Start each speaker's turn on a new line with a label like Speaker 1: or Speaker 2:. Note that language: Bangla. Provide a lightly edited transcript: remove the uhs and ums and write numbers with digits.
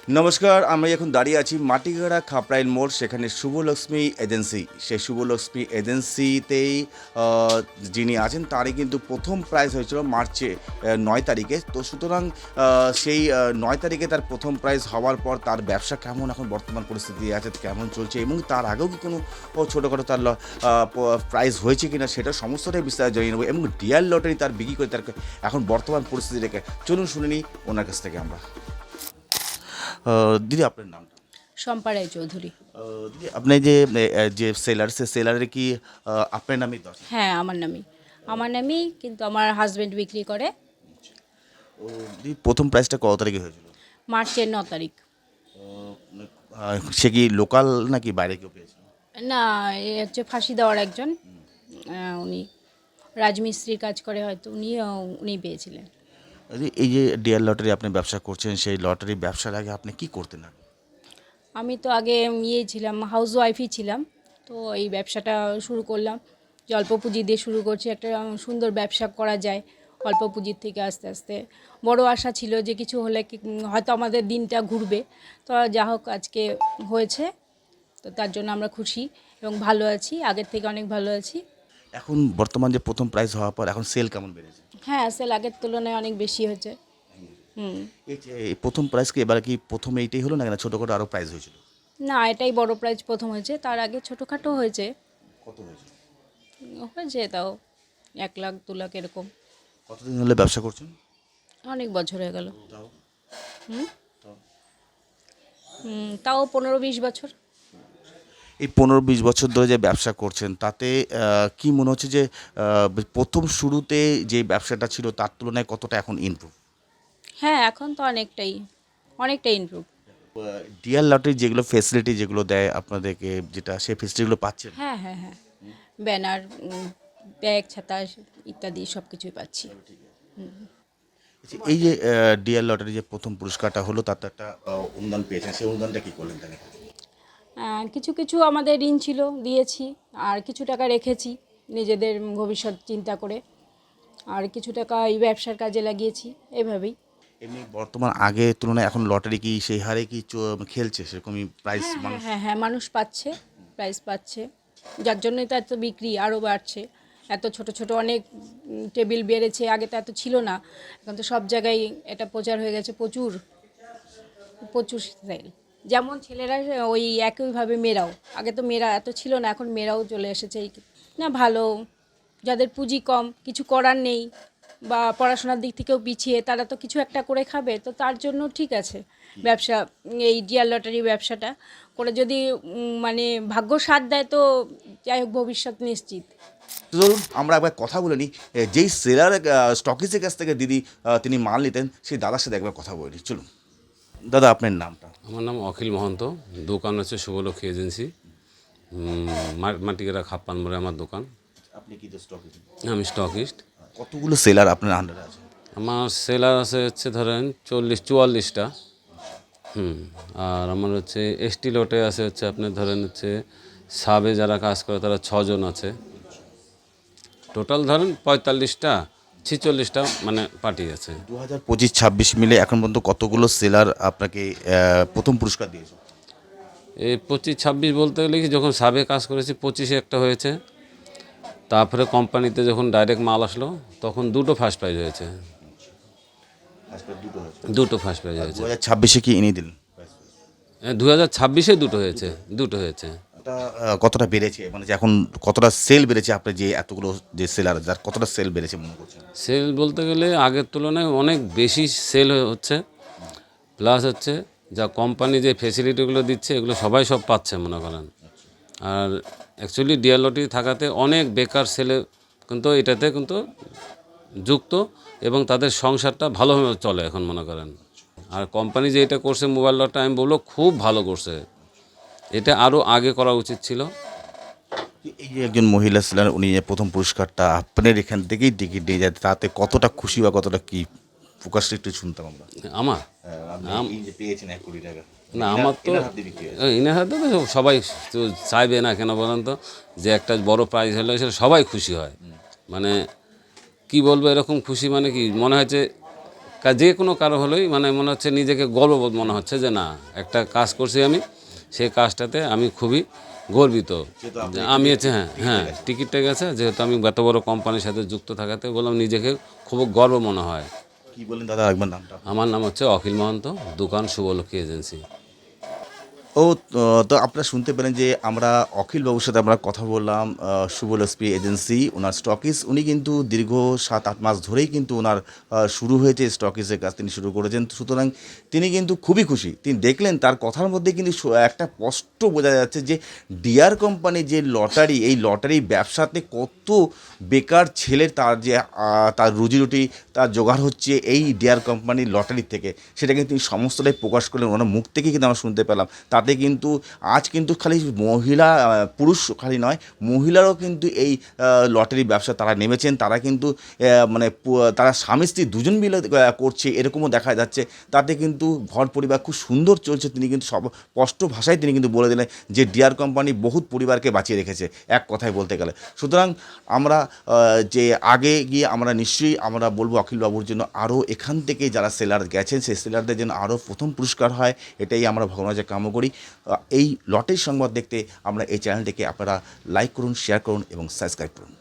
Speaker 1: নমস্কার, আমি এখন দাঁড়িয়ে আছি মাটিগাড়া খাপড়াইল মোড়, সেখানে শুভলক্ষ্মী এজেন্সি। সেই শুভলক্ষ্মী এজেন্সিতেই যিনি আছেন তারই কিন্তু প্রথম প্রাইজ হয়েছিল মার্চে ৯ তারিখে। তো সুতরাং সেই ৯ তারিখে তার প্রথম প্রাইজ হওয়ার পর তার ব্যবসা কেমন এখন বর্তমান পরিস্থিতি আছে, কেমন চলছে, এবং তার আগেও কি কোনো ছোটোখাটো তার প্রাইজ হয়েছে কিনা সেটা সমস্তটাই বিস্তারিত জানিয়ে নেবো, এবং ডিয়ার লটারি তার বিক্রি করে তার এখন বর্তমান পরিস্থিতি রেখে চলুন শুনে নিই ওনার কাছ থেকে আমরা। দিদি, আপনার নামটা?
Speaker 2: শম্পা রায়চৌধুরী।
Speaker 1: দিদি, আপনি যে সেলার, সে সেলারে কি আপনার নামই তো আছে?
Speaker 2: হ্যাঁ, আমার নামেই, কিন্তু আমার হাজব্যান্ড বিক্রি করে।
Speaker 1: ও দিদি, প্রথম প্রাইসটা কত তারিখে হয়েছিল?
Speaker 2: মার্চের 9 তারিখ।
Speaker 1: সে কি লোকাল নাকি বাইরে কেউ পেয়েছিল?
Speaker 2: না, এ হচ্ছে ফাঁসি দেওয়ার একজন, উনি রাজমিস্ত্রির কাজ করে, হয়তো উনি পেয়েছিলেন।
Speaker 1: দিদি, এই যে ডিয়ার লটারি আপনি ব্যবসা করছেন, সেই লটারি ব্যবসার আগে আপনি কি করতেন আগে?
Speaker 2: আমি তো আগে ছিলাম, হাউস ওয়াইফই ছিলাম। তো এই ব্যবসাটা শুরু করলাম, যে অল্প পুঁজি দিয়ে শুরু করছি, একটা সুন্দর ব্যবসা করা যায় অল্প পুঁজির থেকে। আস্তে আস্তে বড় আশা ছিল যে কিছু হলে হয়তো আমাদের দিনটা ঘুরবে। তো যা হোক, আজকে হয়েছে, তো তার জন্য আমরা খুশি এবং ভালো আছি, আগের থেকে অনেক ভালো আছি।
Speaker 1: এখন বর্তমান যে প্রথম প্রাইজ হওয়ার পর এখন সেল কেমন বেড়েছে?
Speaker 2: হ্যাঁ, সেল আগের তুলনায় অনেক বেশি হয়েছে।
Speaker 1: এই যে এই প্রথম প্রাইজ কি এবার কি প্রথম এইটাই হলো, না ছোটোখাটো আরও প্রাইজ হয়েছিল?
Speaker 2: না, এটাই বড় প্রাইজ প্রথম হয়েছে, তার আগে ছোটোখাটো হয়েছে।
Speaker 1: কত হয়েছিল?
Speaker 2: হয়েছে তাও 1 লাখ 2 লাখ এরকম।
Speaker 1: কতদিন হলে ব্যবসা করছেন?
Speaker 2: অনেক বছর হয়ে গেল।
Speaker 1: তাও
Speaker 2: হুম
Speaker 1: তাও
Speaker 2: তাও 15-20 বছর।
Speaker 1: এই 15-20 বছর ধরে যে ব্যবসা করছেন তাতে কি মনে হচ্ছে যে প্রথম শুরুতে যে ব্যবসাটা ছিল তার তুলনায় কতটা এখন ইমপ্রুভ?
Speaker 2: হ্যাঁ, এখন তো অনেকটাই অনেকটাই ইমপ্রুভ।
Speaker 1: ডিয়ার লটারি যেগুলো ফেসিলিটি যেগুলো দেয় আপনাদেরকে, যেটা সেই ফেসিলিটিগুলো পাচ্ছেন?
Speaker 2: হ্যাঁ, হ্যাঁ, হ্যাঁ, ব্যানার, ব্যাগ, ছাতা ইত্যাদি সব কিছুই পাচ্ছি।
Speaker 1: আচ্ছা, এই যে ডিয়ার লটারি যে প্রথম পুরস্কারটা হলো তাতে একটা অনুদান পেয়েছেন, সেই অনুদানটা কি করলেন তাহলে?
Speaker 2: কিছু কিছু আমাদের ঋণ ছিল, দিয়েছি, আর কিছু টাকা রেখেছি নিজেদের ভবিষ্যৎ চিন্তা করে, আর কিছু টাকা এই ব্যবসার কাজে লাগিয়েছি, এভাবেই।
Speaker 1: এমনি বর্তমান আগের তুলনায় এখন লটারি কি সেই হারে কি খেলছে সেরকমই প্রাইস
Speaker 2: হ্যাঁ, হ্যাঁ,
Speaker 1: মানুষ?
Speaker 2: হ্যাঁ, হ্যাঁ, মানুষ পাচ্ছে, প্রাইজ পাচ্ছে, যার জন্যই তো এত বিক্রি আরও বাড়ছে। এত ছোট ছোট অনেক টেবিল বেড়েছে, আগে তো এত ছিল না, এখন তো সব জায়গায় এটা প্রচার হয়ে গেছে, প্রচুর প্রচুর সেল। যেমন ছেলেরা, ওই একইভাবে মেয়েরাও, আগে তো মেয়েরা এত ছিল না, এখন মেয়েরাও চলে এসেছে। না, ভালো, যাদের পুঁজি কম, কিছু করার নেই, বা পড়াশোনার দিক থেকেও পিছিয়ে, তারা তো কিছু একটা করে খাবে, তো তার জন্য ঠিক আছে ব্যবসা। এই ডিয়ার লটারি ব্যবসাটা করে যদি মানে ভাগ্য সাথ দেয়, তো যাই হোক, ভবিষ্যৎ নিশ্চিত।
Speaker 1: তো ধরুন আমরা একবার কথা বলে নিই, যেই সেলার স্টকিসের কাছ থেকে দিদি তিনি মাল নিতেন, সেই দাদার সাথে একবার কথা বলে নিই, চলুন। দাদা, আপনার নামটা?
Speaker 3: আমার নাম অখিল মহন্ত, দোকান হচ্ছে শুভলক্ষ্মী এজেন্সি, মাটিগেরা খাপ্পান মোড়ে আমার দোকান।
Speaker 1: আপনি কি তো স্টকিস?
Speaker 3: আমি স্টকিস্ট।
Speaker 1: কতগুলো সেলার আপনার আন্ডারে আছে?
Speaker 3: আমার সেলার আছে হচ্ছে ধরেন 40-44টা। আর আমার হচ্ছে এসটি লটে আছে হচ্ছে আপনার ধরেন হচ্ছে সাবে যারা কাজ করে তারা 6 জন আছে। টোটাল ধরেন 45-46টা মানে পার্টি আছে।
Speaker 1: 2025-26 মিলে এখন পর্যন্ত কতগুলো সেলার আপনাকে প্রথম পুরস্কার দিয়েছে?
Speaker 3: এই 25-26 বলতে গেলে কি, যখন সাবে কাজ করেছি 25-এ একটা হয়েছে, তারপরে কোম্পানিতে যখন ডাইরেক্ট মাল আসলো তখন 2টো ফার্স্ট প্রাইজ হয়েছে। দুটো ফার্স্ট প্রাইজ হয়েছে।
Speaker 1: 2026-এ কি এনে দিলেন?
Speaker 3: 2026-এ দুটো হয়েছে।
Speaker 1: কতটা বেড়েছে, মানে যে এখন কতটা সেল বেড়েছে, আপনার যে এতগুলো যে সেলার, যার কতটা সেল বেড়েছে মনে করছেন?
Speaker 3: সেল বলতে গেলে আগের তুলনায় অনেক বেশি সেল হচ্ছে, প্লাস হচ্ছে যা কোম্পানি যে ফেসিলিটিগুলো দিচ্ছে এগুলো সব পাচ্ছে মনে করেন। আর অ্যাকচুয়ালি ডিয়ার লটারি থাকাতে অনেক বেকার ছেলে কিন্তু এটাতে কিন্তু যুক্ত, এবং তাদের সংসারটা ভালোভাবে চলে এখন মনে করেন। আর কোম্পানি যে এটা করছে মোবাইল লটটা, আমি বলবো খুব ভালো করছে, এটা আরও আগে করা উচিত ছিল।
Speaker 1: এই যে একজন মহিলা সেলার, উনি যে প্রথম পুরস্কারটা আপনার এখান থেকেই টিকিট নিয়ে যায়, তাতে কতটা খুশি বা কতটা কি প্রকাশটা একটু শুনতাম আমরা।
Speaker 3: আমার
Speaker 1: আপনি এই যে পেয়েছেন 1 কোটি টাকা,
Speaker 3: না, আমার তো ইনার হাতে তো সবাই তো চাইবে না কেন বলেন তো, যে একটা বড় প্রাইজ হলে সেটা সবাই খুশি হয়। মানে কি বলবো, এরকম খুশি মানে কি মনে হয় যে যে কোনো কারো হলেই মানে মনে হচ্ছে নিজেকে গর্ববোধ মনে হচ্ছে যে না একটা কাজ করছি আমি, সেই কাজটাতে আমি খুবই গর্বিত। যে আমি হচ্ছে হ্যাঁ টিকিটটা গেছে, যেহেতু আমি এত বড় কোম্পানির সাথে যুক্ত থাকাতে বললাম নিজেকে খুব গর্ব মনে হয়।
Speaker 1: কি বলেন দাদা, একবার নামটা?
Speaker 3: আমার নাম হচ্ছে অখিল মহন্ত, দোকান শুভলক্ষ্মী এজেন্সি।
Speaker 1: তো আপনারা শুনতে পেলেন যে আমরা অখিল বাবুর সাথে আমরা কথা বললাম, শুভলক্ষ্মী এজেন্সি ওনার স্টকিস। উনি কিন্তু দীর্ঘ 7-8 মাস ধরেই কিন্তু ওনার শুরু হয়েছে স্টকিসের কাজ তিনি শুরু করেছেন, সুতরাং তিনি কিন্তু খুবই খুশি। তিনি দেখলেন তার কথার মধ্যে কিন্তু একটা স্পষ্ট বোঝা যাচ্ছে যে ডিয়ার কোম্পানি যে লটারি, এই লটারি ব্যবসাতে কত বেকার ছেলের তার রুজিরুটি তার জোগাড় হচ্ছে এই ডিয়ার কোম্পানির লটারি থেকে, সেটা কিন্তু তিনি সমস্তটাই প্রকাশ করলেন ওনার মুখ থেকেই কিন্তু আমরা শুনতে পেলাম। তাতে কিন্তু আজ কিন্তু খালি মহিলা পুরুষ খালি নয়, মহিলারাও কিন্তু এই লটারি ব্যবসা তারা নেমেছেন। তারা কিন্তু তারা স্বামী স্ত্রী দুজন মিলে করছে এরকমও দেখা যাচ্ছে। তাতে কিন্তু ঘর পরিবার খুব সুন্দর চলছে। তিনি কিন্তু স্পষ্ট ভাষায় তিনি কিন্তু বলে দিলেন যে ডিয়ার কোম্পানি বহুত পরিবারকে বাঁচিয়ে রেখেছে, এক কথায় বলতে গেলে। সুতরাং আমরা যে আগে গিয়ে আমরা নিশ্চয়ই আমরা বলবো অখিলবাবুর জন্য আরও এখান থেকে যারা সেলার গেছেন সেই সেলারদের জন্য আরও প্রথম পুরস্কার হয়, এটাই আমরা ভগবানের কাছে কামনা করি। এই লটারির সংবাদ দেখতে আমরা এই চ্যানেলটিকে আপনারা লাইক করুন, শেয়ার করুন এবং সাবস্ক্রাইব করুন।